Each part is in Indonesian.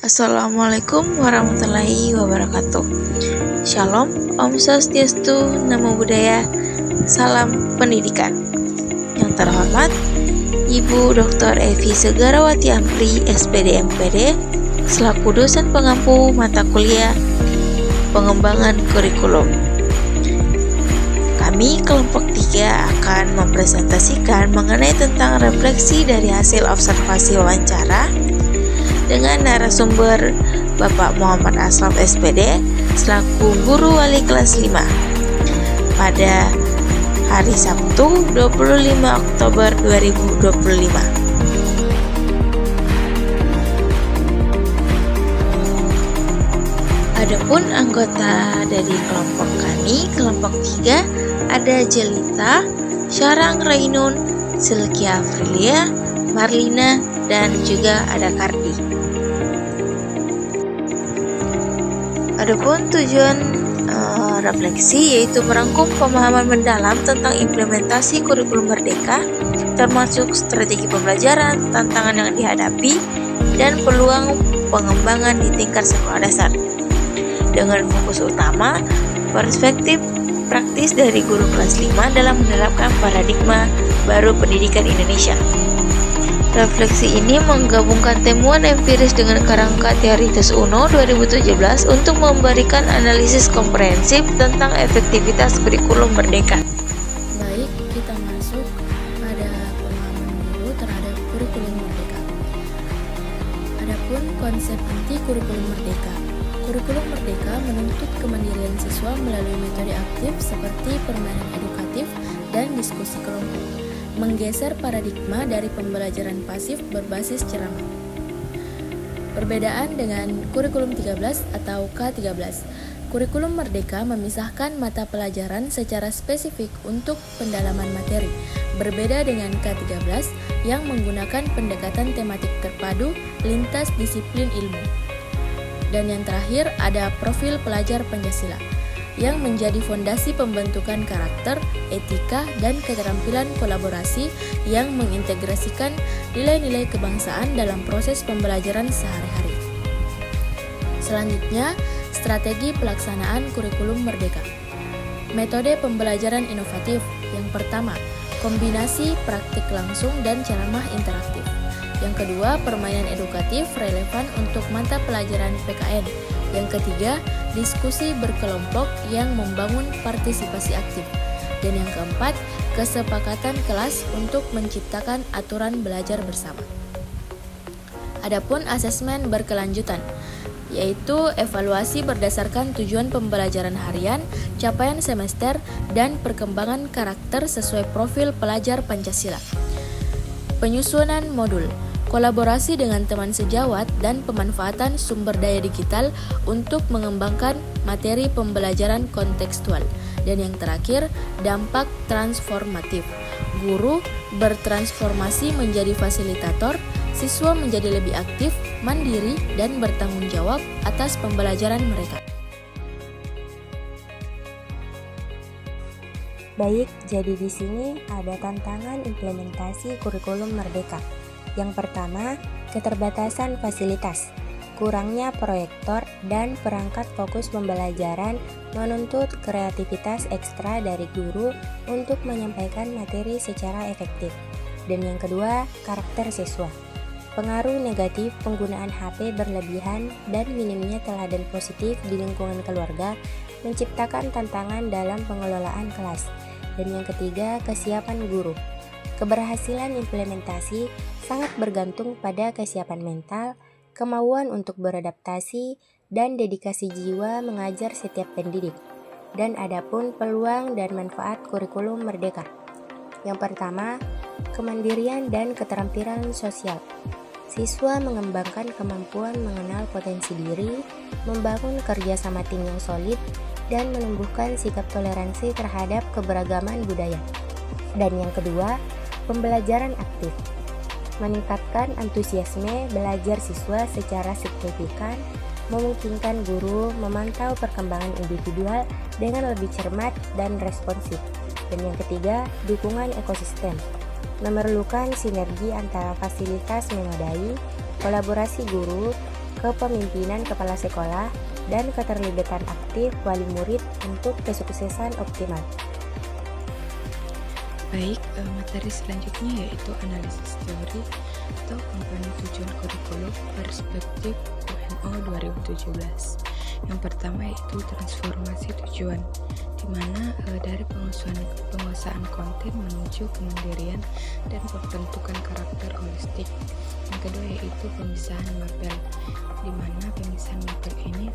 Assalamualaikum warahmatullahi wabarakatuh. Shalom, Om Swastiastu, Namo Buddhaya, Salam Pendidikan. Yang terhormat, Ibu Dr. Evi Segarawati Ampri, SPD MPD, selaku dosen pengampu mata kuliah pengembangan kurikulum. Kami kelompok 3 akan mempresentasikan mengenai tentang refleksi dari hasil observasi wawancara dengan narasumber Bapak Muhammad Ashraf SPD selaku guru wali kelas 5 pada hari Sabtu 25 Oktober 2025. Adapun anggota dari kelompok kami, kelompok 3, ada Jelita, Syarang Rainun, Silkia Afrilia, Marlina, dan juga ada Kardi. Adapun tujuan refleksi yaitu merangkum pemahaman mendalam tentang implementasi kurikulum merdeka, termasuk strategi pembelajaran, tantangan yang dihadapi, dan peluang pengembangan di tingkat sekolah dasar. Dengan fokus utama, perspektif praktis dari guru kelas 5 dalam menerapkan paradigma baru pendidikan Indonesia. Refleksi ini menggabungkan temuan empiris dengan kerangka teori tes UNO 2017 untuk memberikan analisis komprehensif tentang efektivitas kurikulum merdeka. Baik, kita masuk pada pemahaman guru terhadap kurikulum merdeka. Adapun konsep inti kurikulum merdeka. Kurikulum merdeka menuntut kemandirian siswa melalui metode aktif seperti permainan edukatif dan diskusi kelompok, menggeser paradigma dari pembelajaran pasif berbasis ceramah. Perbedaan dengan kurikulum 13 atau K13. Kurikulum merdeka memisahkan mata pelajaran secara spesifik untuk pendalaman materi, berbeda dengan K13 yang menggunakan pendekatan tematik terpadu lintas disiplin ilmu. Dan yang terakhir ada profil pelajar Pancasila, yang menjadi fondasi pembentukan karakter, etika, dan keterampilan kolaborasi yang mengintegrasikan nilai-nilai kebangsaan dalam proses pembelajaran sehari-hari. Selanjutnya, strategi pelaksanaan kurikulum merdeka. Metode pembelajaran inovatif. Yang pertama, kombinasi praktik langsung dan ceramah interaktif. Yang kedua, permainan edukatif relevan untuk mata pelajaran PKN. Yang ketiga, diskusi berkelompok yang membangun partisipasi aktif. Dan yang keempat, kesepakatan kelas untuk menciptakan aturan belajar bersama. Adapun asesmen berkelanjutan, yaitu evaluasi berdasarkan tujuan pembelajaran harian, capaian semester, dan perkembangan karakter sesuai profil pelajar Pancasila. Penyusunan modul, kolaborasi dengan teman sejawat dan pemanfaatan sumber daya digital untuk mengembangkan materi pembelajaran kontekstual. Dan yang terakhir, dampak transformatif. Guru bertransformasi menjadi fasilitator, siswa menjadi lebih aktif, mandiri, dan bertanggung jawab atas pembelajaran mereka. Baik, jadi di sini ada tantangan implementasi kurikulum merdeka. Yang pertama, keterbatasan fasilitas. Kurangnya proyektor dan perangkat fokus pembelajaran menuntut kreativitas ekstra dari guru untuk menyampaikan materi secara efektif. Dan yang kedua, karakter siswa. Pengaruh negatif penggunaan HP berlebihan dan minimnya teladan positif di lingkungan keluarga menciptakan tantangan dalam pengelolaan kelas. Dan yang ketiga, kesiapan guru. Keberhasilan implementasi sangat bergantung pada kesiapan mental, kemauan untuk beradaptasi, dan dedikasi jiwa mengajar setiap pendidik. Dan adapun peluang dan manfaat kurikulum merdeka. Yang pertama, kemandirian dan keterampilan sosial. Siswa mengembangkan kemampuan mengenal potensi diri, membangun kerjasama tim yang solid, dan menumbuhkan sikap toleransi terhadap keberagaman budaya. Dan yang kedua, pembelajaran aktif. Meningkatkan antusiasme belajar siswa secara signifikan, memungkinkan guru memantau perkembangan individual dengan lebih cermat dan responsif. Dan yang ketiga, dukungan ekosistem. Memerlukan sinergi antara fasilitas memadai, kolaborasi guru, kepemimpinan kepala sekolah, dan keterlibatan aktif wali murid untuk kesuksesan optimal. Baik, materi selanjutnya yaitu analisis teori atau komponen tujuan kurikulum perspektif UNO 2017. Yang pertama yaitu transformasi tujuan, di mana dari penguasaan konten menuju kemandirian dan pembentukan karakter holistik. Yang kedua yaitu pemisahan mapel, di mana pemisahan mapel ini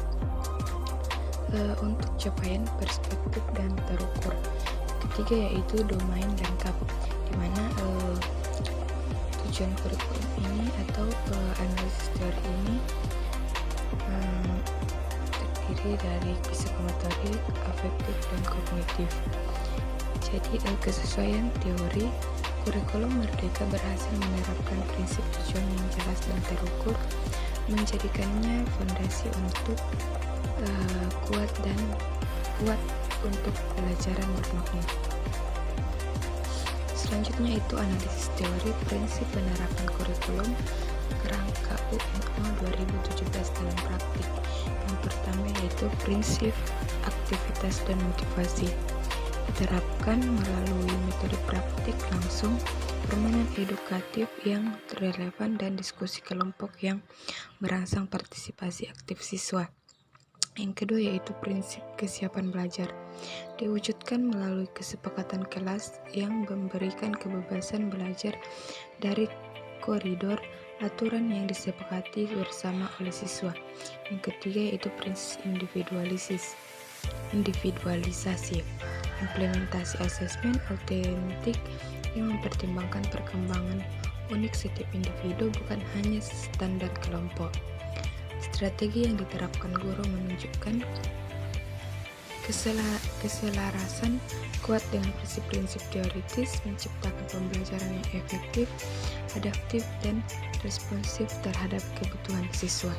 untuk capaian perspektif dan terukur. Ketiga yaitu domain lengkap, di mana tujuan kurikulum ini atau analisis teori ini terdiri dari psikomotorik, afektif, dan kognitif. Jadi kesesuaian teori kurikulum Merdeka berhasil menerapkan prinsip tujuan yang jelas dan terukur, menjadikannya fondasi untuk kuat untuk pelajaran bermakna. Selanjutnya itu analisis teori prinsip penerapan kurikulum kerangka UNO 2017 dalam praktik. Yang pertama yaitu prinsip aktivitas dan motivasi, diterapkan melalui metode praktik langsung, permainan edukatif yang relevan, dan diskusi kelompok yang merangsang partisipasi aktif siswa. Yang kedua yaitu prinsip kesiapan belajar, diwujudkan melalui kesepakatan kelas yang memberikan kebebasan belajar dari koridor aturan yang disepakati bersama oleh siswa. Yang ketiga yaitu prinsip individualisasi, implementasi asesmen autentik yang mempertimbangkan perkembangan unik setiap individu, bukan hanya standar kelompok. Strategi yang diterapkan guru menunjukkan keselarasan kuat dengan prinsip-prinsip teoritis, menciptakan pembelajaran yang efektif, adaptif, dan responsif terhadap kebutuhan siswa.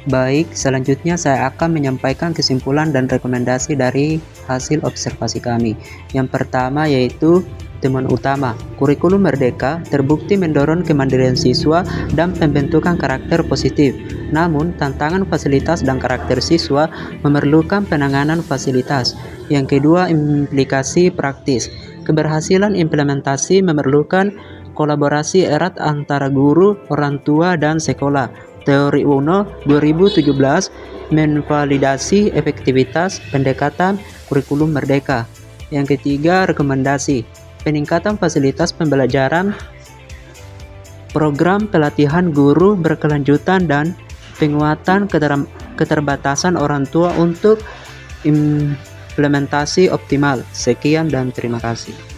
Baik, selanjutnya saya akan menyampaikan kesimpulan dan rekomendasi dari hasil observasi kami. Yang pertama yaitu temuan utama, kurikulum Merdeka terbukti mendorong kemandirian siswa dan pembentukan karakter positif. Namun, tantangan fasilitas dan karakter siswa memerlukan penanganan fasilitas. Yang kedua, implikasi praktis. Keberhasilan implementasi memerlukan kolaborasi erat antara guru, orang tua, dan sekolah. Teori UNO 2017 menvalidasi efektivitas pendekatan kurikulum Merdeka. Yang ketiga, rekomendasi. Peningkatan fasilitas pembelajaran, program pelatihan guru berkelanjutan, dan penguatan keterbatasan orang tua untuk implementasi optimal. Sekian dan terima kasih.